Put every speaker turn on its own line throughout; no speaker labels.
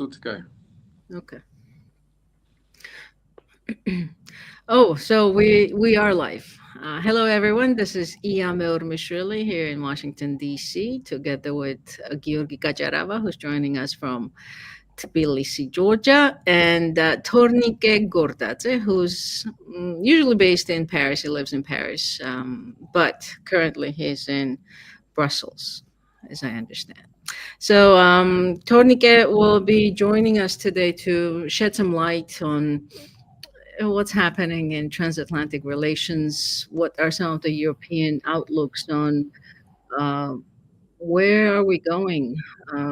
good to go.
Okay. Oh, so we are live. Hello, everyone. This is Iyameur Mishvili here in Washington D.C. together with Georgi Kajarava, who's joining us from Tbilisi, Georgia, and Tornike Gordadze, who's usually based in Paris. He lives in Paris, but currently he's in Brussels, as I understand. So Tornike will be joining us today to shed some light on what's happening in transatlantic relations. What are some of the European outlooks on uh, where are we going,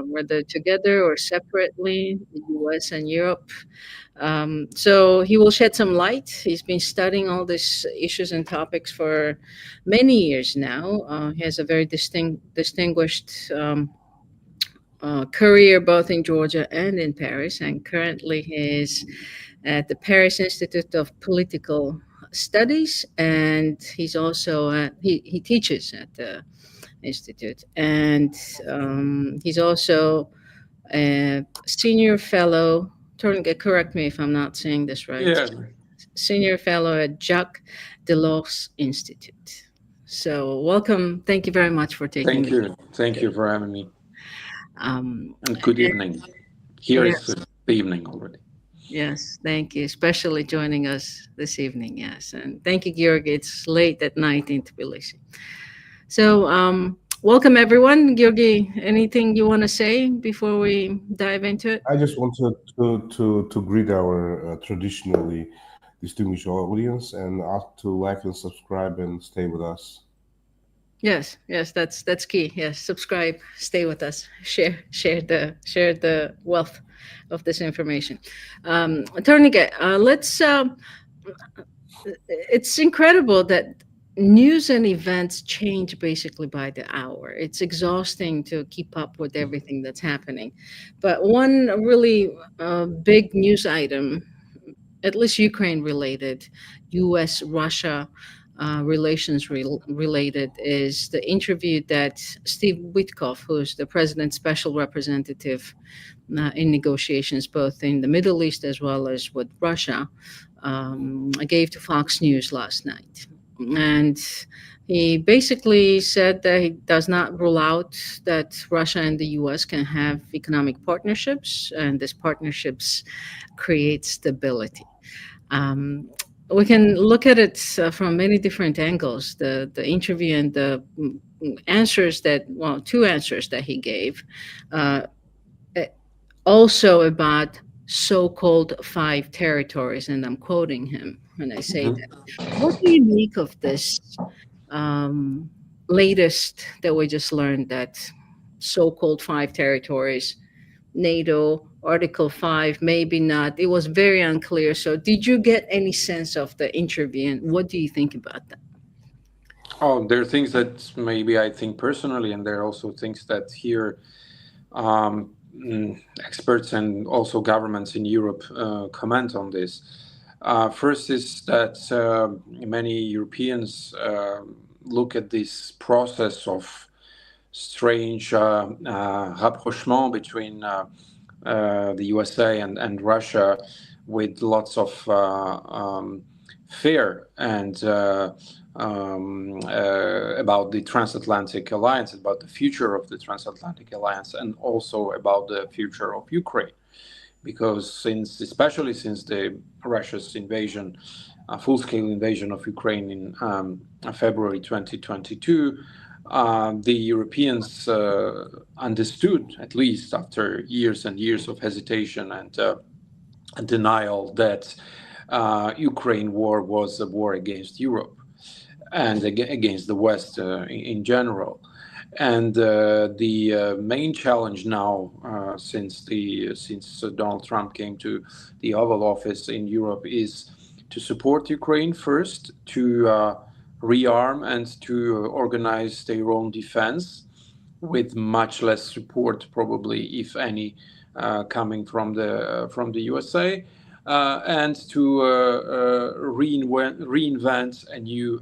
whether together or separately, the U.S. and Europe? So he will shed some light. He's been studying all these issues and topics for many years now. He has a very distinguished career both in Georgia and in Paris, and currently he is at the Paris Institute of Political Studies, and he's also he teaches at the institute, and he's also a senior fellow. Correct me if I'm not saying this right.
Yeah,
Senior fellow at Jacques Delors Institute. So welcome. Thank you very much for taking
thank
the
you.
time.
Thank you for having me.
Um,
And good evening. Here is
yes,
the evening already.
yes, thank you, especially joining us this evening. Yes, and thank you, Georg. It's late at night in Tbilisi. So, welcome everyone. Georgi, anything you want to say before we dive into it?
I just wanted to greet our traditionally distinguished audience and ask to like and subscribe and stay with us.
Yes, yes, that's key. Yes, subscribe, stay with us, share the wealth of this information. Tornike, let's. It's incredible that news and events change basically by the hour. It's exhausting to keep up with everything that's happening. But one really big news item, at least Ukraine related, US Russia relations related, is the interview that Steve Witkoff, who's the president's special representative in negotiations both in the Middle East as well as with Russia, gave to Fox News last night. And he basically said that he does not rule out that Russia and the US can have economic partnerships, and these partnerships create stability. Um, we can look at it from many different angles. The interview and the answers that, well, two answers that he gave, uh, eh, also about so-called five territories, and I'm quoting him when I say
Mhm.
that. What do you make of this um, latest that we just learned, that so-called five territories, NATO, Article 5, maybe not. It was very unclear. So, did you get any sense of the interview, and what do you think about that?
Oh, there are things that maybe I think personally, and there are also things that here experts and also governments in Europe comment on this. First is that many Europeans look at this process of strange rapprochement between the USA and Russia with lots of fear and about the transatlantic alliance, about the future of the transatlantic alliance, and also about the future of Ukraine. Because especially since the Russia's invasion, full-scale invasion of Ukraine in February 2022, the Europeans understood, at least after years and years of hesitation and denial, that Ukraine war was a war against Europe and against the West in general. And the main challenge now, since Donald Trump came to the Oval Office in Europe, is to support Ukraine first, to rearm and to organize their own defense, with much less support, probably, if any, coming from the USA, and to reinvent a new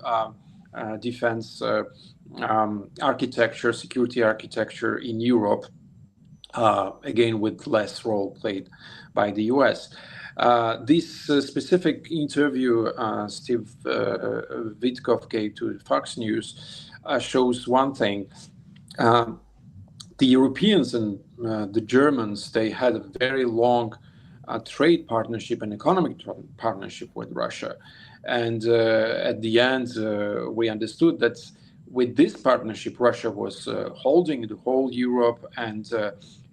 defense architecture, security architecture in Europe, again with less role played by the US. This specific interview Steve Witkoff gave to Fox News shows one thing. Um, the Europeans and the Germans, they had a very long trade partnership and economic partnership with Russia. And at the end, we understood that with this partnership, Russia was holding the whole Europe, and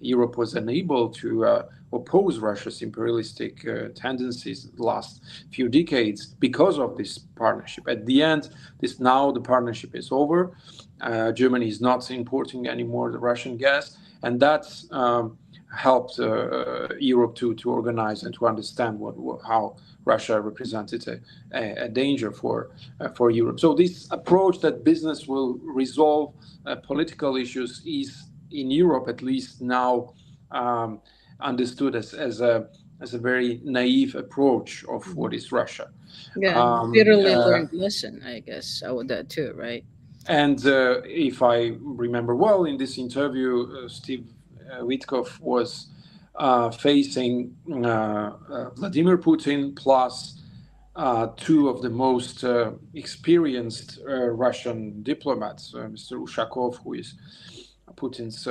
Europe was unable to oppose Russia's imperialistic tendencies the last few decades because of this partnership. At the end, this now the partnership is over. Germany is not importing anymore the Russian gas, and that's helped Europe to organize and to understand how Russia represented a danger for Europe. So this approach that business will resolve political issues is in Europe at least now understood as a very naive approach of what is Russia.
Yeah,
Um,
bitterly
uh,
learned lesson, I guess. I would that too, right?
and if I remember well, in this interview, Steve Witkoff was facing Vladimir Putin plus two of the most experienced Russian diplomats, Mr. Ushakov, who is Putin's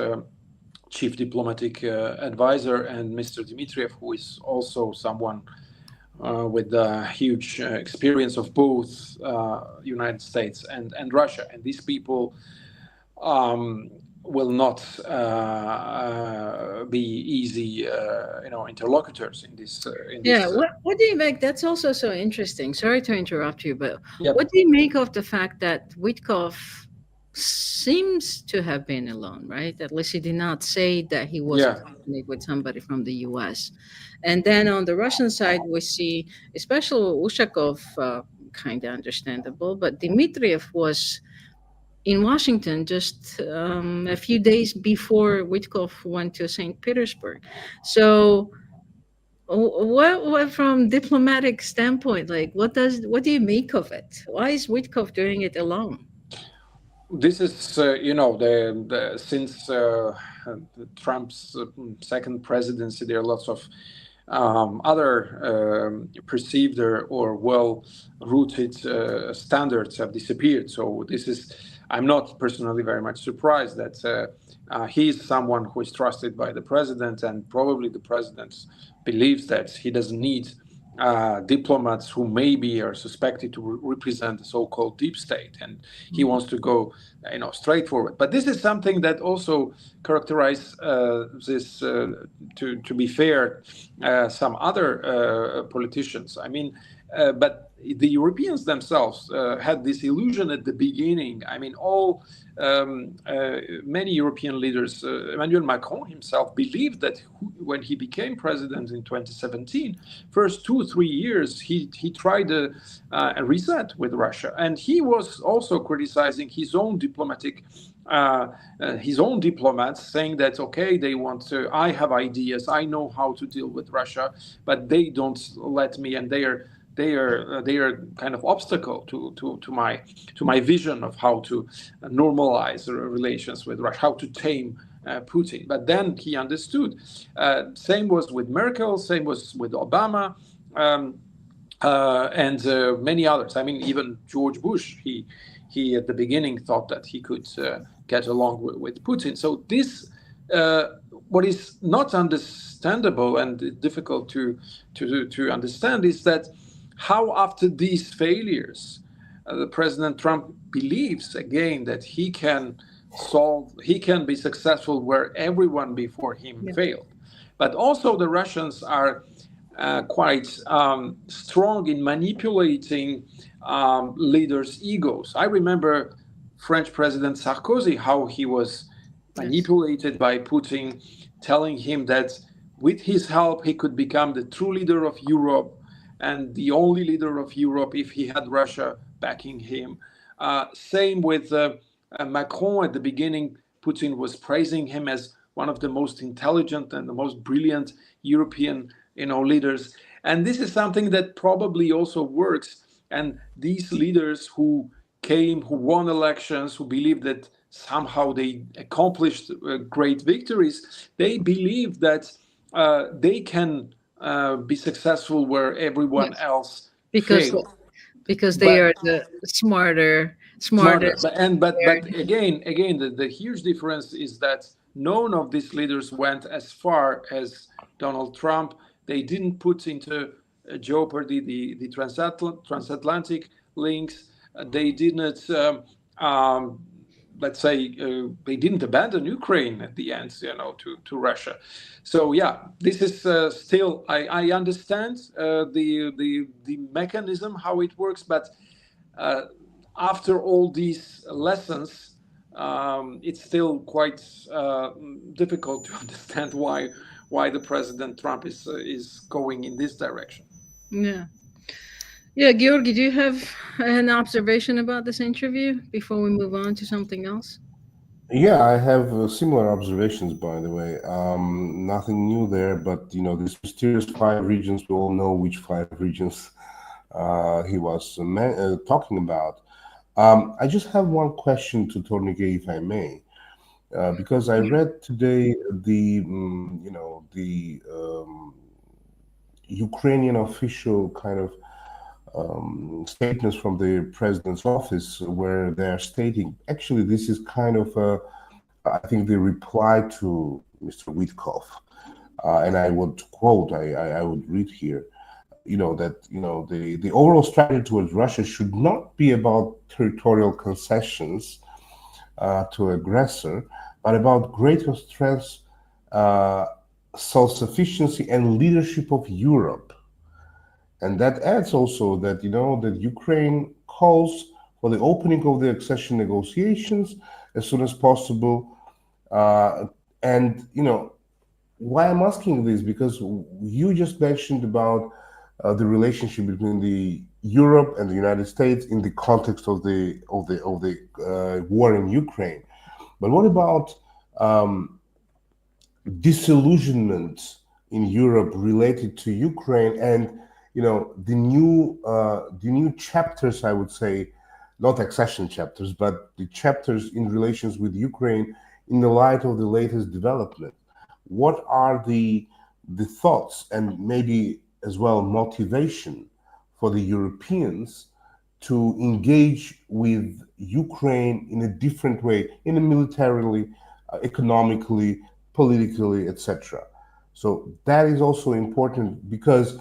chief diplomatic advisor, and Mr. Dmitriev, who is also someone with a huge experience of both United States and Russia. And these people will not be easy, interlocutors in this. In
Yeah,
this.
what do you make? That's also so interesting. Sorry to interrupt you, but what
Yep.
do you make of the fact that Witkoff seems to have been alone, right? At least he did not say that he was
Yeah.
accompanied with somebody from the US. And then on the Russian side, we see, especially Ushakov, kind of understandable, but Dmitriev was in Washington just a few days before Witkoff went to St. Petersburg. So what from diplomatic standpoint, like what do you make of it? Why is Witkoff doing it alone?
This is, the since Trump's second presidency, there are lots of other perceived or well-rooted standards have disappeared. So this is, I'm not personally very much surprised that he is someone who is trusted by the president, and probably the president believes that he doesn't need diplomats who maybe are suspected to represent the so-called deep state, and he wants to go, straightforward. But this is something that also characterizes this. To be fair, some other politicians. I mean, but the Europeans themselves had this illusion at the beginning. I mean, many European leaders, Emmanuel Macron himself, believed that when he became president in 2017, first 2 3 years he tried a reset with Russia, and he was also criticizing his own diplomats, saying that okay, they want to. I have ideas. I know how to deal with Russia, but they don't let me, and they are kind of obstacle to my vision of how to normalize relations with Russia, how to tame Putin. But then he understood. Same was with Merkel. Same was with Obama. And many others. I mean, even George Bush, he at the beginning thought that he could get along with Putin. So this, what is not understandable and difficult to understand is that how after these failures, the President Trump believes again that he can be successful where everyone before him
Yeah.
failed. But also the Russians are quite strong in manipulating leaders' egos. I remember French President Sarkozy, how he was
Yes.
manipulated by Putin, telling him that with his help he could become the true leader of Europe and the only leader of Europe if he had Russia backing him. Same with Macron at the beginning. Putin was praising him as one of the most intelligent and the most brilliant European, leaders. And this is something that probably also works. And these leaders who won elections, who believed that somehow they accomplished great victories, they believe that they can be successful where everyone
Yes,
else
because
failed.
they
But
are the
smarter,
smartest.
but again, the huge difference is that none of these leaders went as far as Donald Trump. They didn't put into jeopardy the transatlantic links. They didn't let's say they didn't abandon Ukraine at the end, to Russia. So yeah, this is still I understand the mechanism how it works, but uh, after all these lessons, it's still quite difficult to understand why the President Trump is going in this direction.
Yeah. Yeah, Georgi, do you have an observation about this interview before we move on to something else?
Yeah, I have similar observations, by the way. Nothing new there, but these mysterious five regions, we all know which five regions he was talking about. I just have one question to Tornike, if I may, because I read today the Ukrainian official kind of statements from the president's office where they're stating actually this is kind of I think the reply to Mr. Witkoff, and I would quote, I would read here, that the overall strategy towards Russia should not be about territorial concessions to aggressor, but about greater strength, uh, self-sufficiency, and leadership of Europe. And that adds also that that Ukraine calls for the opening of the accession negotiations as soon as possible. Uh, and why I'm asking this, because you just mentioned about the relationship between the Europe and the United States in the context of the war in Ukraine. But what about um, disillusionment in Europe related to Ukraine and the new chapters, I would say, not accession chapters, but the chapters in relations with Ukraine in the light of the latest development. What are the thoughts and maybe as well motivation for the Europeans to engage with Ukraine in a different way, in a militarily, economically, politically, etc. So that is also important because,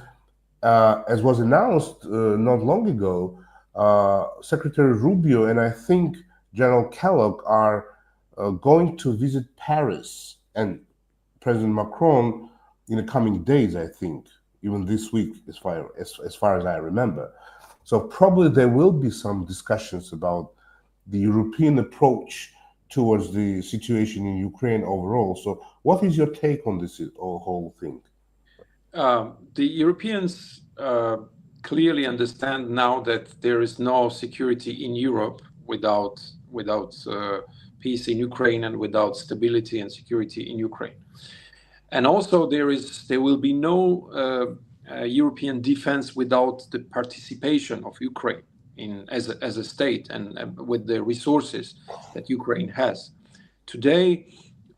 as was announced not long ago, Secretary Rubio and I think General Kellogg are going to visit Paris and President Macron in the coming days, I think, even this week, as far as I remember. So probably there will be some discussions about the European approach towards the situation in Ukraine overall. So, what is your take on this whole thing?
The Europeans clearly understand now that there is no security in Europe without peace in Ukraine and without stability and security in Ukraine. And also there will be no European defense without the participation of Ukraine as a state and with the resources that Ukraine has. Today,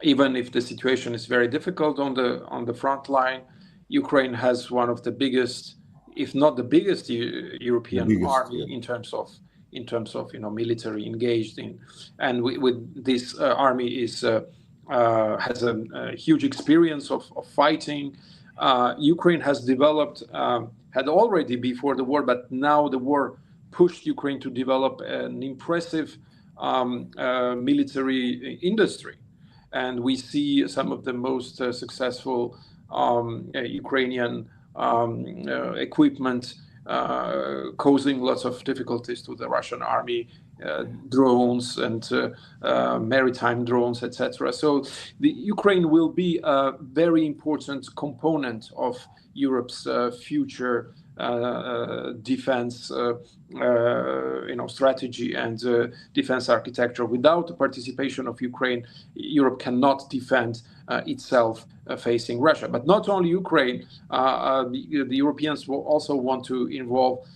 even if the situation is very difficult on the front line, Ukraine has one of the biggest, if not the biggest,
The
European
biggest,
army
yeah.
in terms of military engaged in, and with this army is has a huge experience of fighting. Ukraine has developed, had already before the war, but now the war pushed Ukraine to develop an impressive military industry. And we see some of the most successful Ukrainian equipment causing lots of difficulties to the Russian army, drones and maritime drones, etc. So the Ukraine will be a very important component of Europe's future defense strategy and defense architecture. Without the participation of Ukraine, Europe cannot defend itself facing Russia. But not only Ukraine, the Europeans will also want to involve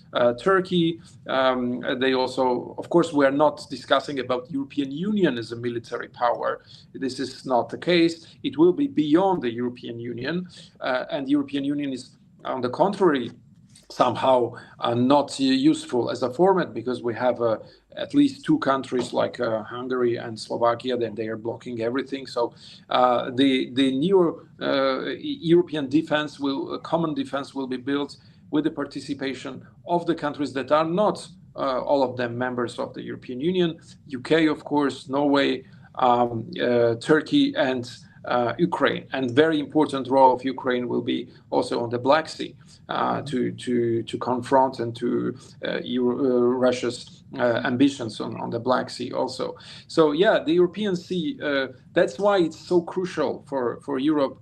Turkey. They also, of course, we are not discussing about European Union as a military power. This is not the case. It will be beyond the European Union, and the European Union is, on the contrary, somehow not useful as a format, because we have at least two countries like Hungary and Slovakia, then they are blocking everything. So the new European defense common defense will be built with the participation of the countries that are not all of them members of the European Union: UK, of course, Norway, Turkey, and Ukraine. And very important role of Ukraine will be also on the Black Sea, to confront and to Russia's ambitions on the Black Sea also. So yeah, the European Sea, that's why it's so crucial for Europe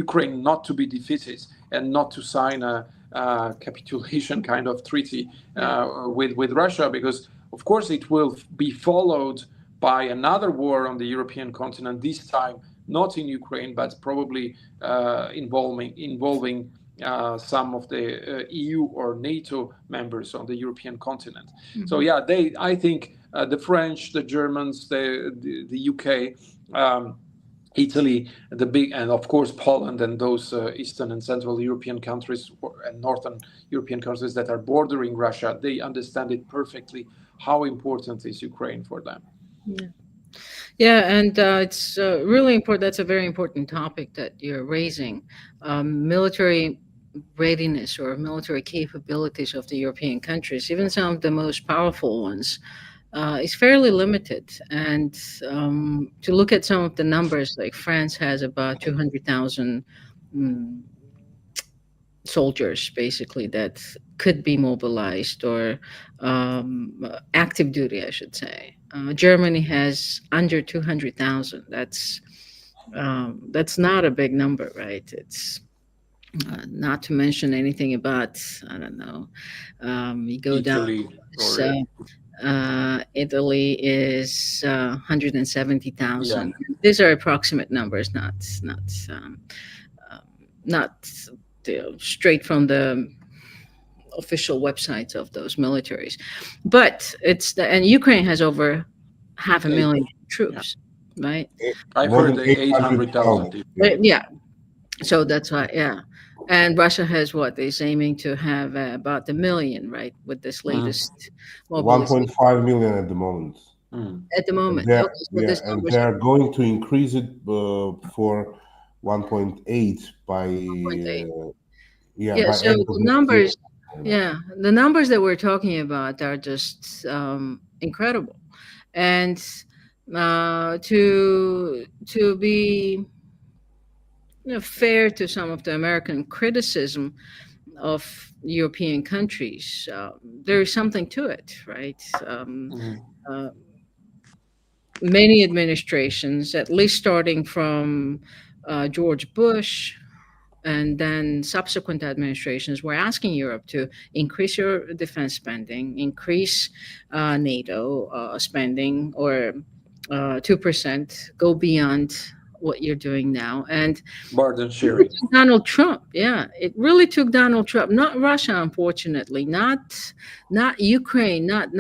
Ukraine not to be defeated and not to sign a capitulation kind of treaty with Russia, because of course it will be followed by another war on the European continent, this time not in Ukraine, but probably involving some of the EU or NATO members on the European continent. Mm-hmm. So yeah, I think the French, the Germans, the UK, Italy, and of course Poland and those Eastern and Central European countries and Northern European countries that are bordering Russia, they understand it perfectly how important is Ukraine for them.
Yeah, and it's really important. That's a very important topic that you're raising. Military readiness or military capabilities of the European countries, even some of the most powerful ones, is fairly limited. And to look at some of the numbers, like France has about 200,000 soldiers, basically, that could be mobilized, or active duty, I should say. Germany has under 200,000. That's not a big number, right? It's not to mention anything about, I don't know, you go
Italy,
down. Italy is 170,000. Yeah. These are approximate numbers, not straight from the official websites of those militaries. But and Ukraine has over 500,000 troops, right?
I've heard the 800,000.
Yeah. So that's why, yeah. And Russia has what is aiming to have about 1 million, right? With this latest
1.5 million at the moment.
At the moment,
and they're going to increase it for 1.8 by
1.8.
By
so the numbers, the numbers that we're talking about are just incredible, and to be fair to some of the American criticism of European countries, there is something to it, right? Many administrations, at least starting from George Bush, and then subsequent administrations, were asking Europe to increase your defense spending, increase NATO spending, or 2%, go beyond what you're doing now. And
burden sharing.
Donald Trump, it really took Donald Trump, not Russia, unfortunately, not Ukraine, not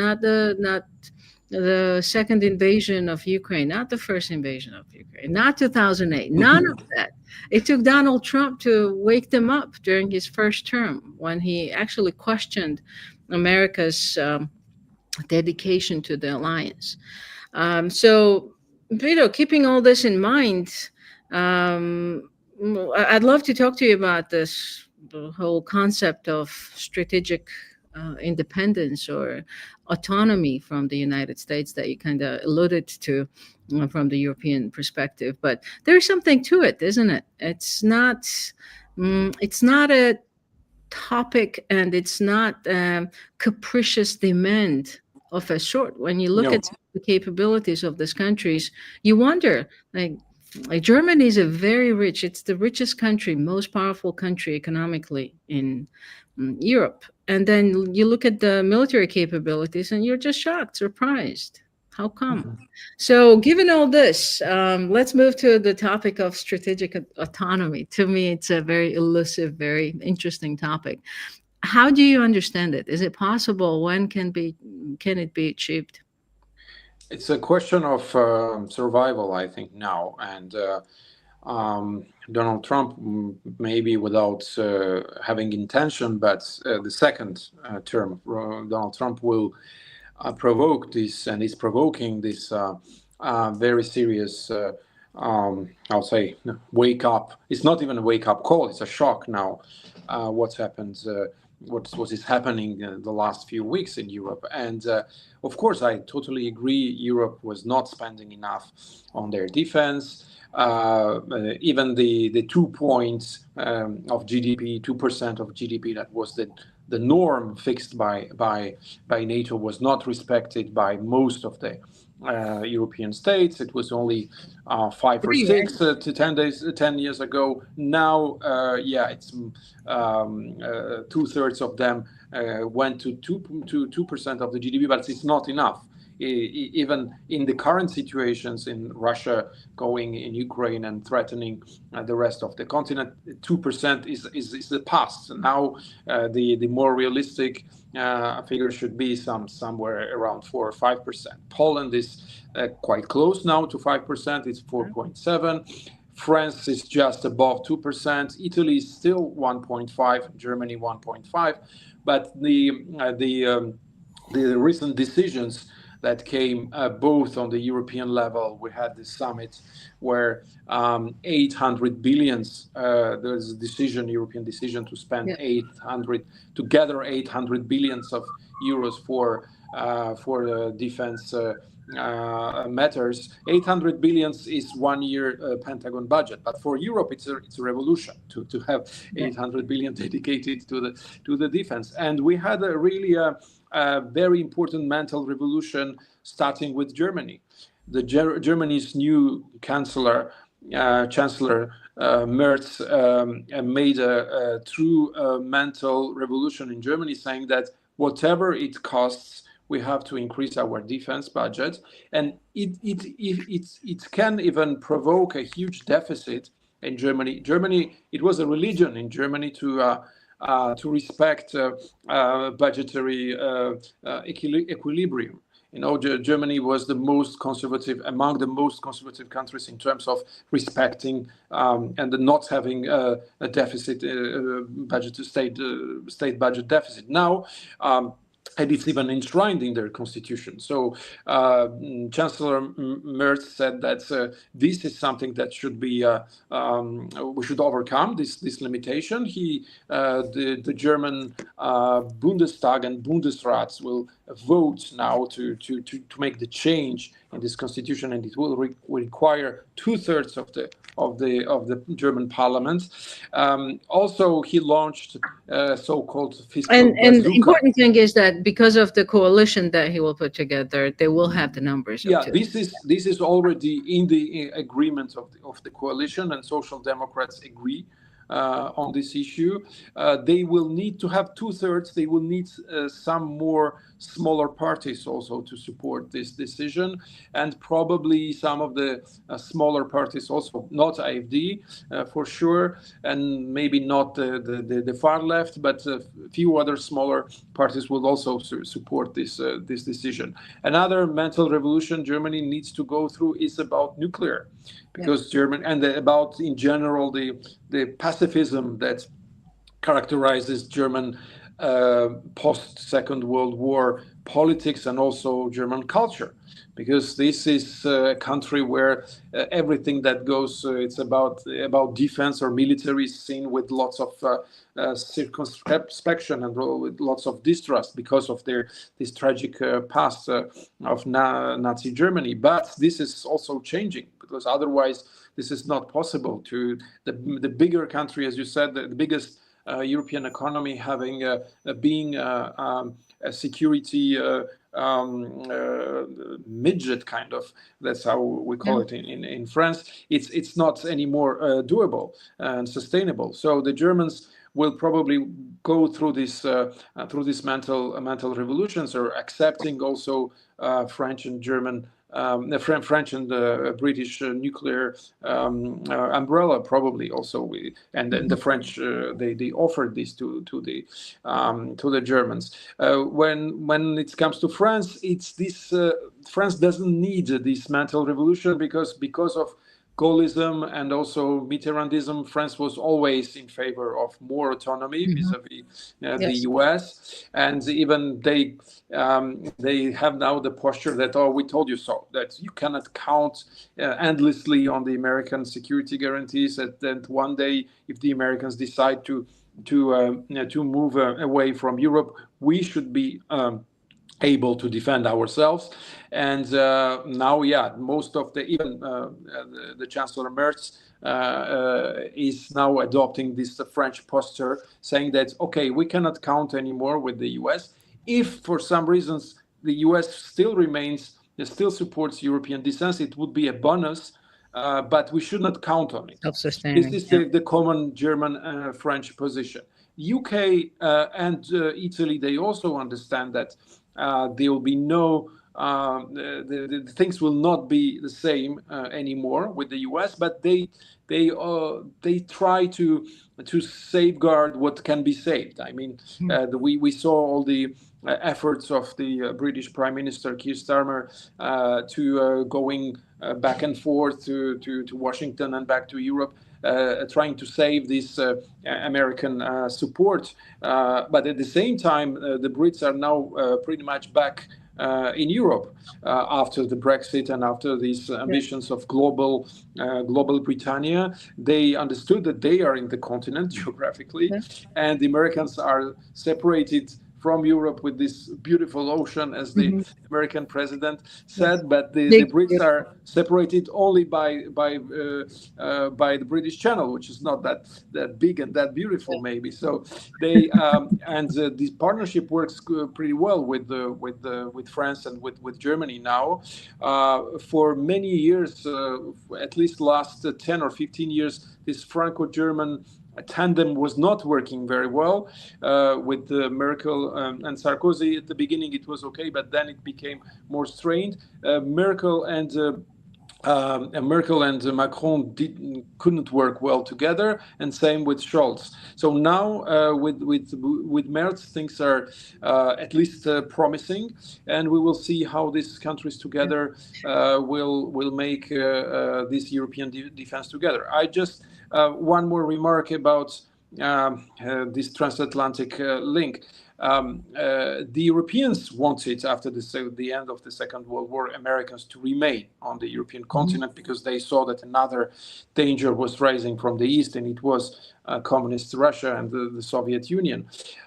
the second invasion of Ukraine, not the first invasion of Ukraine, not 2008, none of that. It took Donald Trump to wake them up during his first term, when he actually questioned America's dedication to the alliance. So, keeping all this in mind, I'd love to talk to you about the whole concept of strategic independence or autonomy from the United States that you kind of alluded to from the European perspective. But there's something to it, isn't it? It's not a topic, and it's not a capricious demand of a sort. When you look at the capabilities of these countries, you wonder, like, Like Germany is a very rich, it's the richest country, most powerful country economically in Europe. And then you look at the military capabilities and you're just shocked, surprised. How come? So, given all this, let's move to the topic of strategic autonomy. To me, it's a very elusive, very interesting topic. How do you understand it? Is it possible? When can it be achieved?
It's a question of survival, I think, now. And Donald Trump, maybe without having intention, but the second term, Donald Trump will provoke this and is provoking this very serious, I'll say, wake up. It's not even a wake up call, it's a shock now. What's happened, what is happening the last few weeks in Europe. And of course, I totally agree, Europe was not spending enough on their defense. Even the 2 points of GDP, 2% of GDP, that was the norm fixed by NATO, was not respected by most of the European states. It was only 5 or 6 to 10 years ago. Now, it's 2/3 of them went to 2% of the GDP, but it's not enough. Even in the current situations in Russia going in Ukraine and threatening the rest of the continent, 2% is the past. Now the more realistic figure should be somewhere around 4 or 5%. Poland is quite close now to 5%. It's 4.7. France is just above 2%. Italy is still 1.5. Germany 1.5. But the recent decisions that came both on the European level. We had this summit where 800 billions, there's a decision, European decision to spend 800 billions of euros for defense matters. 800 billions is 1 year Pentagon budget, but for Europe it's a revolution to have 800 billion dedicated to the defense. And we had a really a very important mental revolution starting with Germany. Germany's new Chancellor Merz made a true mental revolution in Germany, saying that whatever it costs, we have to increase our defense budget, and it can even provoke a huge deficit in Germany. It was a religion in Germany to respect budgetary equilibrium. You know, Germany was the most conservative, among the most conservative countries in terms of respecting and not having a deficit, state budget deficit. Now, and it's even enshrined in their constitution. So Chancellor Merz said that this is something that should be we should overcome this limitation. The German Bundestag and Bundesrat will vote now to make the change in this constitution, and it will require 2/3 of the German parliament. Also, he launched so-called fiscal
and the important thing is that because of the coalition that he will put together, they will have the numbers.
This is already in the agreement of the coalition, and Social Democrats agree on this issue. They will need to have 2/3. They will need some more smaller parties also to support this decision, and probably some of the smaller parties also, not AfD for sure, and maybe not the far left, but a few other smaller parties will also support this decision. Another mental revolution Germany needs to go through is about nuclear, because Germany, and about in general the pacifism that characterizes German post-Second World War politics and also German culture, because this is a country where everything that goes, it's about defense or military is seen with lots of circumspection and with lots of distrust because of this tragic past of Nazi Germany. But this is also changing, because otherwise this is not possible. To the bigger country, as you said, the biggest European economy having being a security midget kind of. That's how we call
Yeah.
it in France. It's not anymore doable and sustainable. So the Germans will probably go through these mental revolutions, or accepting also French and German. French and British nuclear umbrella, probably also and then the
Mhm.
French they offered this to the Germans. When it comes to France, it's this France doesn't need this mental revolution, because of Gaullism and also Mitterrandism. France was always in favor of more autonomy
Mhm.
vis-a-vis the
Yes.
US, and even they have now the posture that, oh, we told you so, that you cannot count endlessly on the American security guarantees. That one day, if the Americans decide to move away from Europe, we should be able to defend ourselves. And now, yeah, most of the even the Chancellor Merz is now adopting this French posture, saying that, okay, we cannot count anymore with the US. If for some reasons the US still remains, still supports European defense, it would be a bonus, but we should not count on it. This
Self-sustaining.
is
Yeah.
the common German French position. UK and Italy, they also understand that there will be no the things will not be the same anymore with the US, but they try to safeguard what can be saved. I mean, we saw all the efforts of the British Prime Minister Keir Starmer to going back and forth to Washington and back to Europe, trying to save this American support. But at the same time, the Brits are now pretty much back in Europe after the Brexit and after these
Yeah.
ambitions of global Britannia. They understood that they are in the continent geographically,
Yeah.
and the Americans are separated from Europe with this beautiful ocean, as the
Mhm.
American president
Yes.
said. But the
Big,
Brits
beautiful.
are separated only by the British Channel, which is not that big and that beautiful, maybe. So they and this partnership works pretty well with France and with Germany now. For many years, at least last 10 or 15 years, this Franco-German tandem was not working very well with Merkel and Sarkozy. At the beginning, it was okay, but then it became more strained. Merkel and Macron couldn't work well together, and same with Scholz. So now with Merz, things are at least promising, and we will see how these countries
Yeah.
together will make this European defense together. I just one more remark about this transatlantic link. The Europeans wanted, after the end of the Second World War, Americans to remain on the European
Mhm.
continent, because they saw that another danger was rising from the east, and it was communist Russia and the Soviet Union.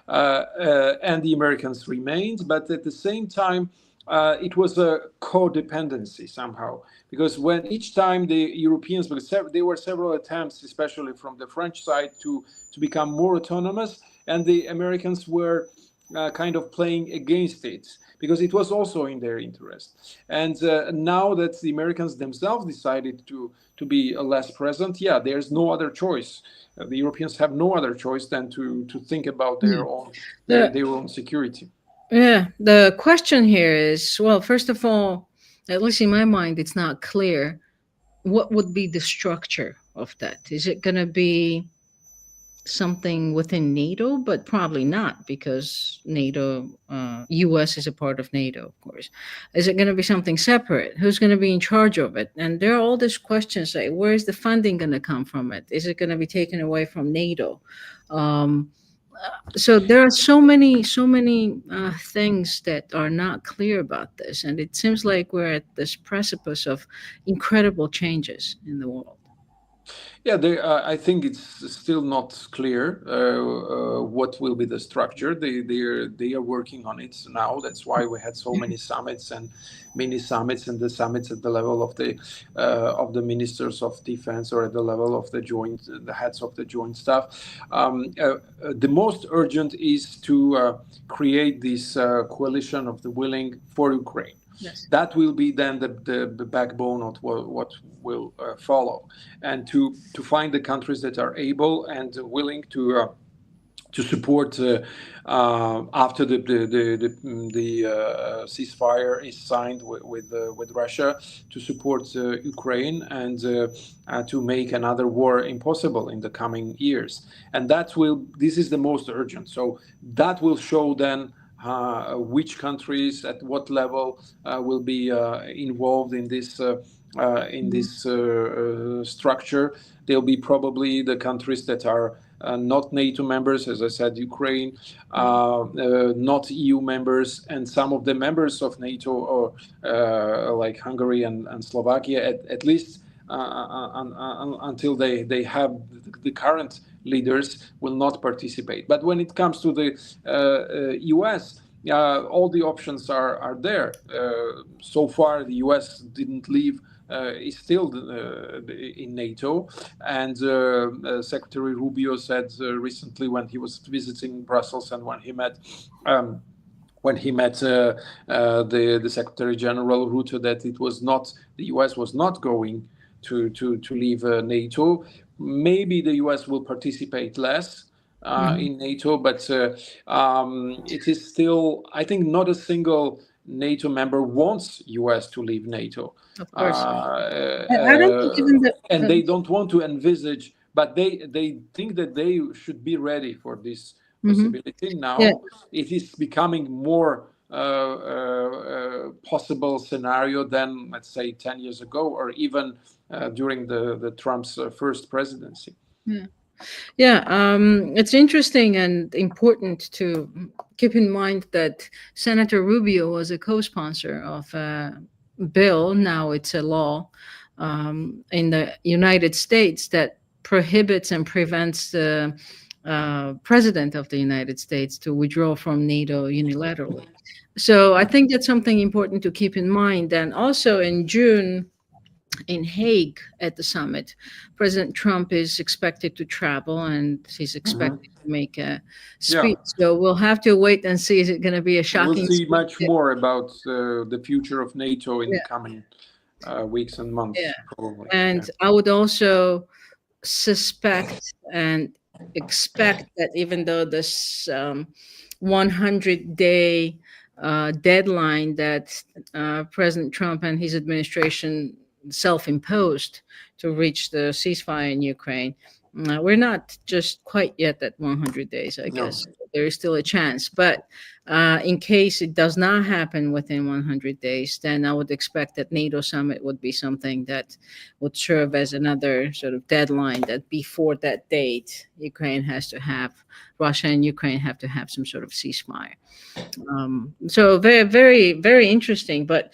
And the Americans remained, but at the same time, it was a codependency somehow, because when each time the Europeans, because there were several attempts, especially from the French side, to become more autonomous, and the Americans were kind of playing against it, because it was also in their interest. And now that the Americans themselves decided to be less present, yeah, there's no other choice. The Europeans have no other choice than to think about
Yeah. The
their own security.
Yeah, the question here is, well, first of all, at least in my mind, it's not clear what would be the structure of that. Is it going to be something within NATO? But probably not, because NATO, US is a part of NATO, of course. Is it going to be something separate? Who's going to be in charge of it? And there are all these questions like, where is the funding going to come from it? Is it going to be taken away from NATO? Um, so there are so many things that are not clear about this, and it seems like we're at this precipice of incredible changes in the world.
Yeah, I think it's still not clear what will be the structure. They are working on it now. That's why we had so many summits and mini summits and the summits at the level of the ministers of defense or at the level of the heads of the joint staff. The most urgent is to create this coalition of the willing for Ukraine.
Yes.
That will be then the backbone of what will follow, and to find the countries that are able and willing to support after the ceasefire is signed with Russia, to support Ukraine and to make another war impossible in the coming years. And this is the most urgent. So that will show then which countries at what level will be involved in
Mhm.
this structure. They'll be probably the countries that are not NATO members, as I said, Ukraine, not EU members, and some of the members of NATO, or like Hungary and Slovakia, at least until they have the current leaders, will not participate. But when it comes to the US, all the options are there. So far, the US didn't leave. Is still in NATO, and Secretary Rubio said recently when he was visiting Brussels and um, when he met the Secretary General Rutte, that it was not the U.S. was not going to leave NATO. Maybe the U.S. will participate less
Mhm.
in NATO, but it is still, I think, not a single NATO member wants U.S. to leave NATO,
Of
uh,
course. I don't think even the.
and they don't want to envisage, but they think that they should be ready for this
Mhm.
possibility.
Yeah.
Now it is becoming more possible scenario than, let's say, 10 years ago, or even during the Trump's first presidency.
Yeah. Yeah, it's interesting and important to keep in mind that Senator Rubio was a co-sponsor of a bill. Now it's a law in the United States that prohibits and prevents the president of the United States to withdraw from NATO unilaterally. So I think that's something important to keep in mind. And also in June, in Hague at the summit, President Trump is expected to travel and he's
Mhm.
expected to make a
Yeah,
speech. So we'll have to wait and see. Is it going to be a
we'll
shocking
see
speech?
much more about the future of NATO in
Yeah,
the coming weeks and
yeah.
months, probably. Yeah.
And I would also suspect and expect that even though this 100-day deadline that President Trump and his administration self-imposed to reach the ceasefire in Ukraine, we're not just quite yet at 100 days, I
No.
guess. There is still a chance. But in case it does not happen within 100 days, then I would expect that NATO summit would be something that would serve as another sort of deadline that before that date, Russia and Ukraine have to have some sort of ceasefire. So very, very, very interesting. But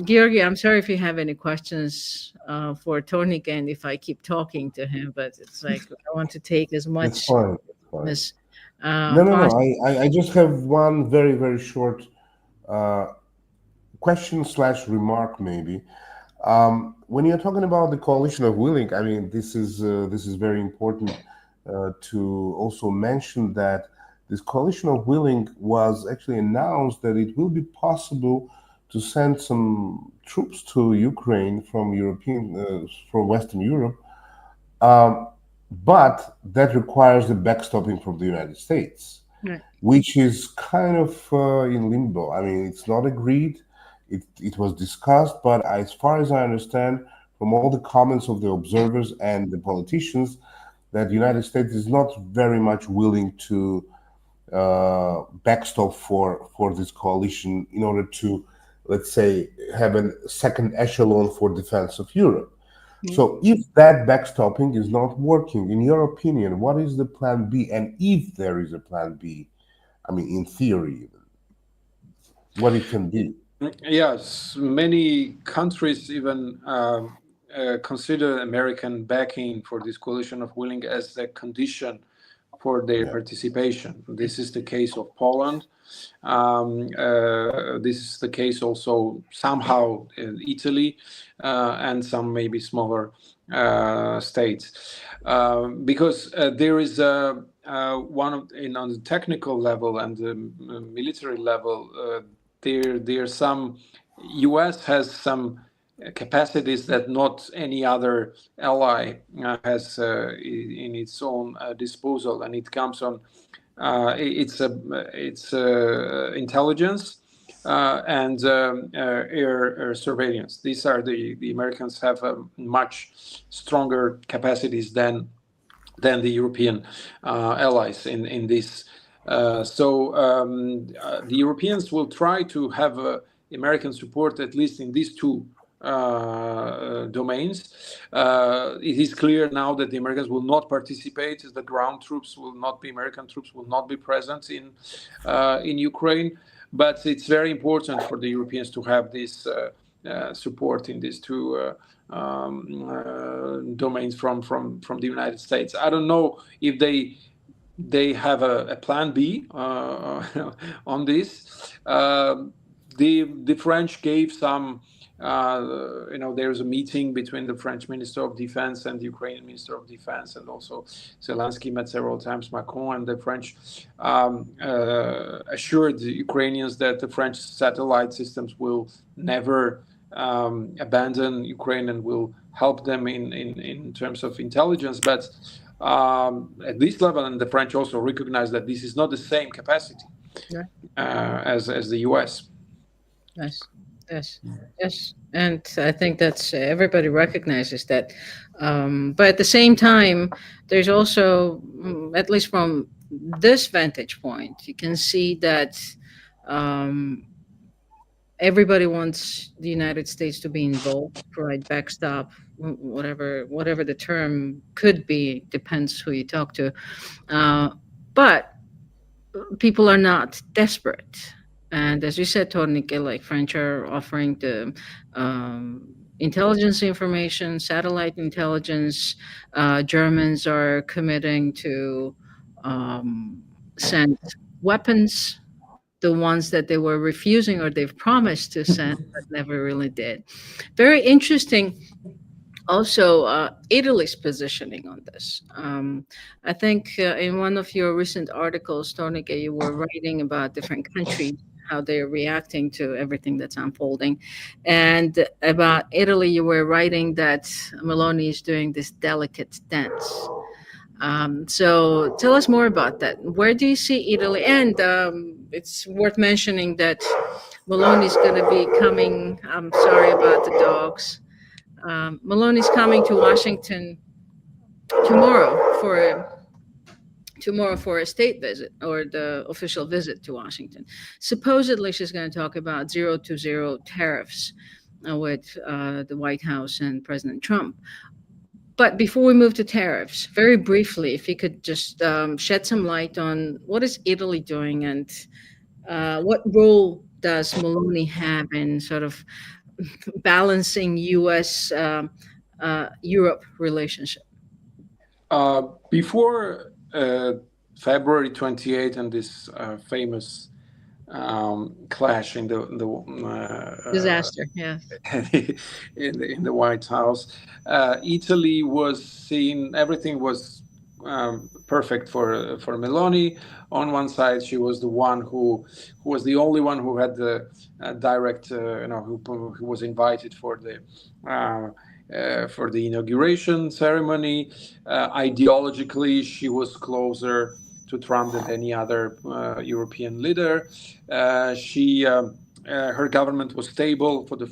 Georgi, I'm sorry if you have any questions for Tony again if I keep talking to him, but it's like I want to take as
That's
much
fine. That's fine.
as
No, no, no.
possible.
I just have one very, very short uh, question slash remark, maybe. When you're talking about the coalition of willing, I mean, this is very important to also mention that this coalition of willing was actually announced that it will be possible to send some troops to Ukraine from from Western Europe, um, but that requires the backstopping from the United States,
Right.
which is kind of in limbo. I mean, it's not agreed. It was discussed, but as far as I understand from all the comments of the observers and the politicians, that the United States is not very much willing to backstop for this coalition in order to, let's say, have a second echelon for defense of Europe.
Yeah.
So if that backstopping is not working, in your opinion, what is the plan B? And if there is a plan B, I mean, in theory, what it can be?
Yes, many countries even consider American backing for this coalition of willing as a condition for their
Yeah.
participation. This is the case of Poland. This is the case also somehow in Italy and some maybe smaller states, because there is one of, on the technical level and the military level, there's some. U.S. has some capacities that not any other ally has in its own disposal, and it comes on it's intelligence and air surveillance. These are the Americans have much stronger capacities than the European allies in this. The Europeans will try to have American support at least in these two domains. It is clear now that the Americans will not participate. The ground troops will not be American troops will not be present in Ukraine. But it's very important for the Europeans to have this support in these two domains from the United States. I don't know if they have a plan B on this. The French gave some. There's a meeting between the French Minister of Defense and the Ukrainian Minister of Defense, and also Zelensky met several times Macron, and the French assured the Ukrainians that the French satellite systems will never abandon Ukraine and will help them in terms of intelligence. But at this level, and the French also recognize that this is not the same capacity as the US.
Yes. Yes, yes, and I think that's everybody recognizes that. But at the same time, there's also, at least from this vantage point, you can see that everybody wants the United States to be involved, right? Backstop, whatever the term could be, depends who you talk to. But people are not desperate. And as you said, Tornike, like French are offering the intelligence information, satellite intelligence. Germans are committing to send weapons, the ones that they were refusing or they've promised to send but never really did. Very interesting. Also, Italy's positioning on this. I think in one of your recent articles, Tornike, you were writing about different countries, how they're reacting to everything that's unfolding. And about Italy, you were writing that Meloni is doing this delicate dance. So tell us more about that. Where do you see Italy? And it's worth mentioning that Meloni is going to be coming. I'm sorry about the dogs. Meloni's coming to Washington tomorrow for a state visit, or the official visit to Washington. Supposedly, she's going to talk about 0 tariffs with the White House and President Trump. But before we move to tariffs, very briefly, if you could just shed some light on what is Italy doing, and what role does Meloni have in sort of balancing U.S. Europe relationship?
Before February 28th and this famous clash in the
Disaster, yeah.
in the White House, Italy was seen. Everything was perfect for Meloni. On one side, she was the one who was the only one who had the direct, who was invited for the inauguration ceremony. Ideologically, she was closer to Trump than any other European leader. Her government was stable for the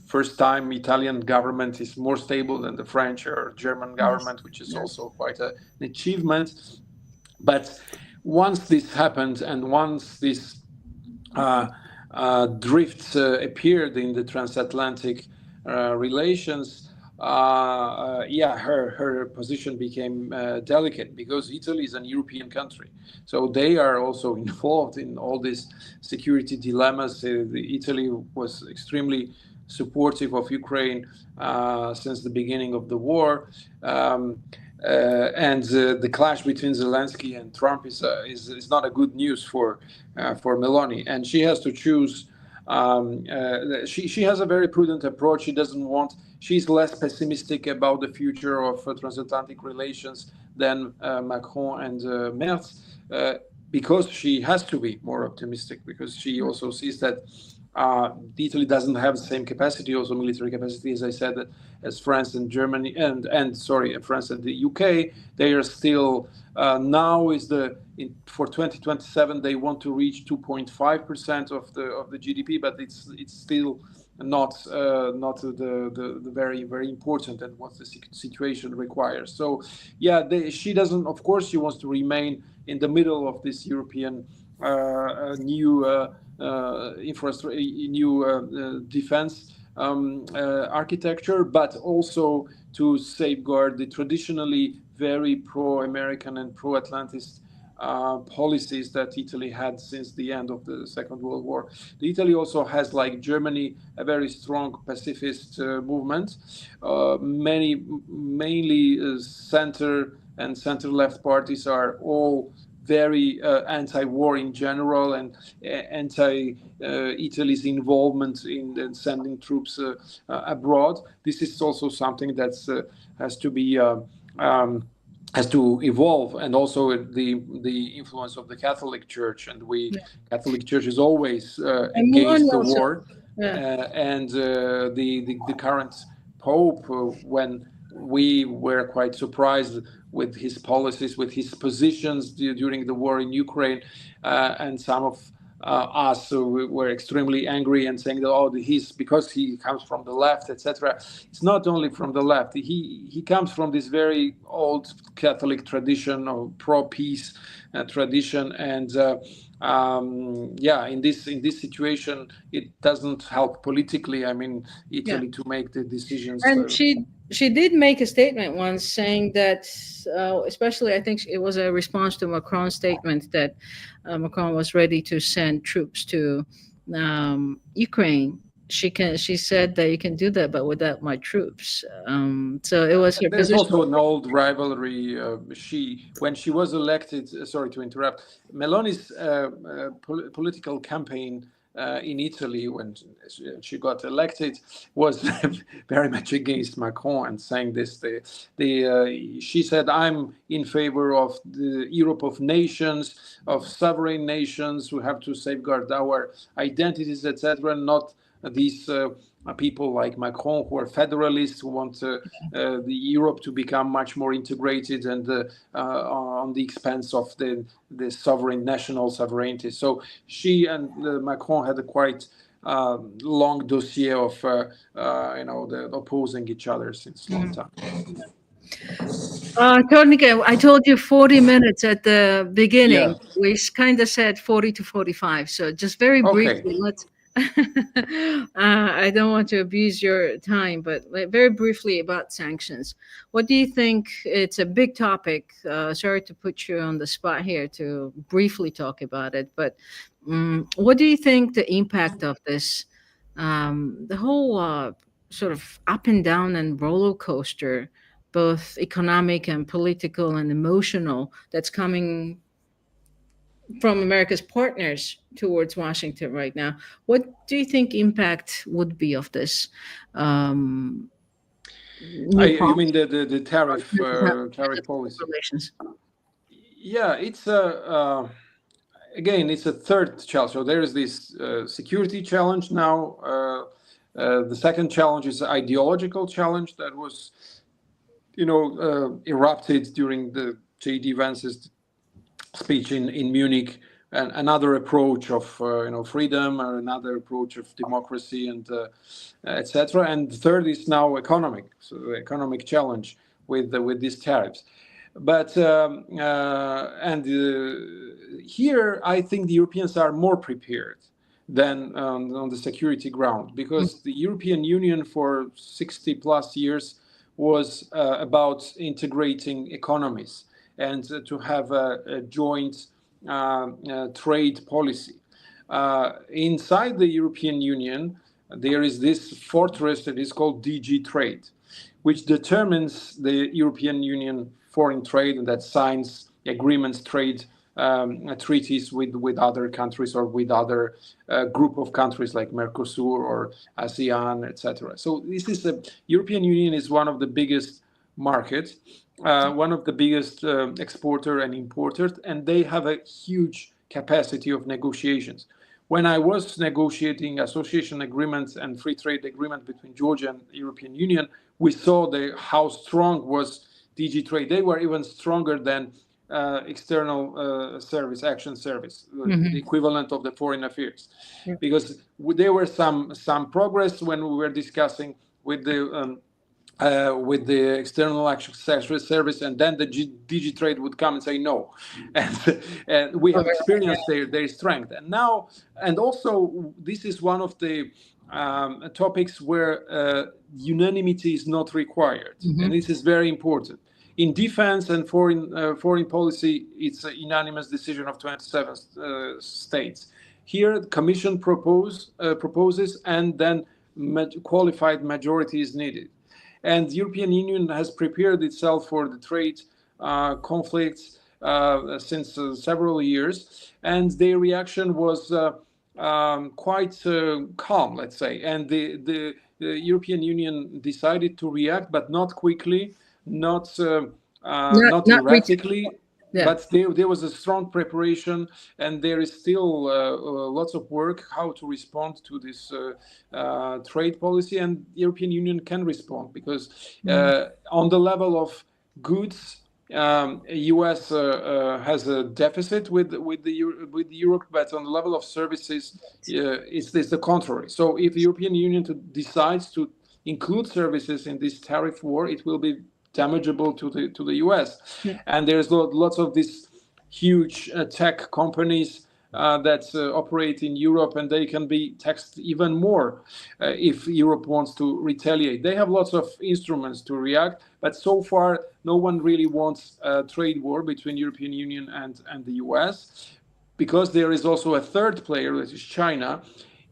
first time. Italian government is more stable than the French or German government, which is also quite an achievement. But once this happened, and once this drift appeared in the transatlantic relations, her position became delicate, because Italy is an European country, so they are also involved in all these security dilemmas. Italy was extremely supportive of Ukraine since the beginning of the war. And the clash between Zelensky and Trump is not a good news for Meloni, and she has to choose. She has a very prudent approach. She doesn't want. She's less pessimistic about the future of transatlantic relations than Macron and Merz, because she has to be more optimistic, because she also sees that Italy doesn't have the same capacity, also military capacity, as I said, as France and Germany and France and the UK. They are still now for 2027 they want to reach 2.5% of the GDP, but it's still not the very very important and what the situation requires. So yeah, she doesn't. Of course, she wants to remain in the middle of this European new infrastructure, new defense architecture, but also to safeguard the traditionally very pro-American and pro-Atlantist policies that Italy had since the end of the Second World War. Italy also has, like Germany, a very strong pacifist movement. Mainly center and center-left parties are all very anti-war in general and anti-Italy's involvement in sending troops abroad. This is also something that has to be has to evolve, and also the influence of the Catholic Church, and Catholic Church is always against the war, and the current Pope, when we were quite surprised with his policies, with his positions during the war in Ukraine, and some of us were extremely angry and saying that he's because he comes from the left, etc. It's not only from the left. He comes from this very old Catholic tradition of pro-peace tradition, and in this situation, it doesn't help politically. I mean, Italy to make the decisions.
And she did make a statement once saying that, especially I think it was a response to Macron's statement that Macron was ready to send troops to Ukraine. She said that you can do that, but without my troops. So it was her
There's
position.
also an old rivalry. When she was elected, sorry to interrupt, Meloni's political campaign in Italy when she got elected was very much against Macron and saying this. She said, "I'm in favor of the Europe of nations, of sovereign nations who have to safeguard our identities, etc. Not these people like Macron who are federalists, who want the Europe to become much more integrated and on the expense of the sovereign national sovereignty." So she and Macron had a quite long dossier of the opposing each other since long time.
Tornike, I told you 40 minutes at the beginning.
Yeah.
We kind of said 40 to 45. So just very briefly, let's. I don't want to abuse your time, but very briefly about sanctions. What do you think? It's a big topic. Sorry to put you on the spot here to briefly talk about it, but what do you think the impact of this, the whole sort of up and down and roller coaster, both economic and political and emotional, that's coming from America's partners towards Washington right now? What do you think impact would be of this?
You mean the tariff policy?
Relations.
Yeah, it's again, it's a third challenge. So there is this security challenge now. The second challenge is an ideological challenge that was, erupted during the J.D. Vance's speech in Munich, and another approach of freedom, or another approach of democracy, and etc. And the third is now economic, so the economic challenge with these tariffs. But here I think the Europeans are more prepared than on the security ground, because the European Union for 60 plus years was about integrating economies and to have a joint trade policy. Inside the European Union, there is this fortress that is called DG Trade, which determines the European Union foreign trade, and that signs agreements, trade treaties with other countries or with other group of countries like Mercosur or ASEAN, etc. So this is the European Union is one of the biggest markets, one of the biggest exporter and importer, and they have a huge capacity of negotiations. When I was negotiating association agreements and free trade agreement between Georgia and European Union, we saw how strong was DG Trade. They were even stronger than external service, action service, the equivalent of the foreign affairs, because there were some progress when we were discussing with the external action service, and then the DG Trade would come and say no, and we have experienced their strength, and now, and also this is one of the topics where unanimity is not required, and this is very important. In defense and foreign policy, it's a unanimous decision of 27 states. Here, the Commission proposes, and then qualified majority is needed. And the European Union has prepared itself for the trade conflicts since several years, and their reaction was quite calm, let's say. And the European Union decided to react, but not quickly, not erratically.
Yeah.
But there was a strong preparation, and there is still lots of work how to respond to this trade policy, and the European Union can respond because on the level of goods, US has a deficit with Europe, but on the level of services, it's the contrary. So if the European Union decides to include services in this tariff war, it will be damageable to the US. And there's lots of these huge tech companies that operate in Europe, and they can be taxed even more if Europe wants to retaliate. They have lots of instruments to react, but so far no one really wants a trade war between European Union and the US, because there is also a third player, that is China.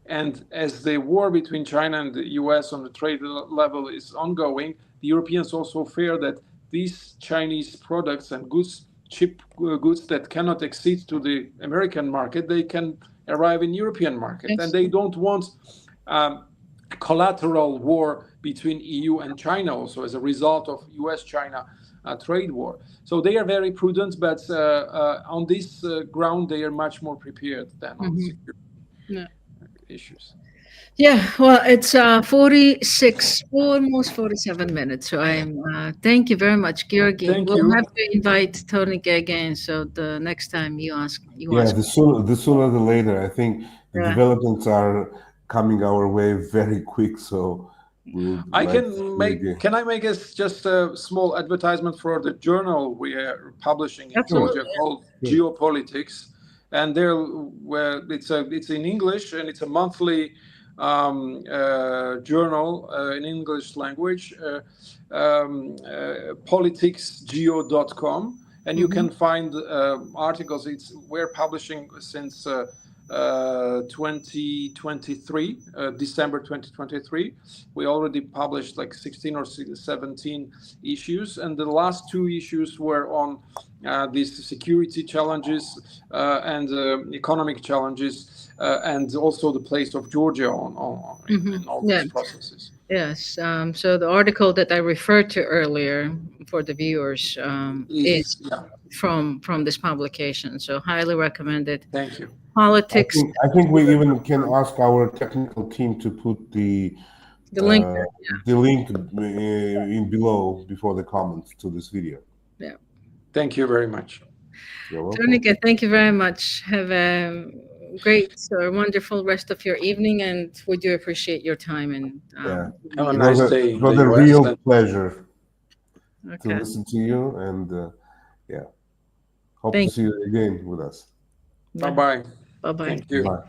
And as the war between China and the US on the trade level is ongoing, the Europeans also fear that these Chinese products and goods, cheap goods that cannot exceed to the American market, they can arrive in European market. Yes. And they don't want collateral war between EU and China also as a result of US-China trade war. So they are very prudent, but on this ground, they are much more prepared than on security issues.
Yeah, well, it's 46, almost 47 minutes. So thank you very much, Georgi. We'll have to invite Tony again. So the next time you ask.
The sooner the later. I think the developments are coming our way very quick. So
can I make just a small advertisement for the journal we are publishing in Georgia called Geo-Politics, and it's in English, and it's a monthly journal in English language, politicsgeo.com, and you can find articles. We're publishing since 2023, December 2023. We already published like 16 or 17 issues, and the last 2 issues were on these security challenges and economic challenges, and also the place of Georgia in all these processes.
Yes. So the article that I referred to earlier for the viewers is from this publication. So highly recommended.
Thank you.
Politics.
I think we even can ask our technical team to put the link in below before the comments to this video.
Yeah.
Thank you very much.
You're welcome.
Tonika, thank you very much. Have a great or wonderful rest of your evening, and we do appreciate your time. And
have a nice day.
It was a real pleasure to listen to you, and hope to see you again with us.
Bye-bye.
Bye-bye.
Thank you.
Bye.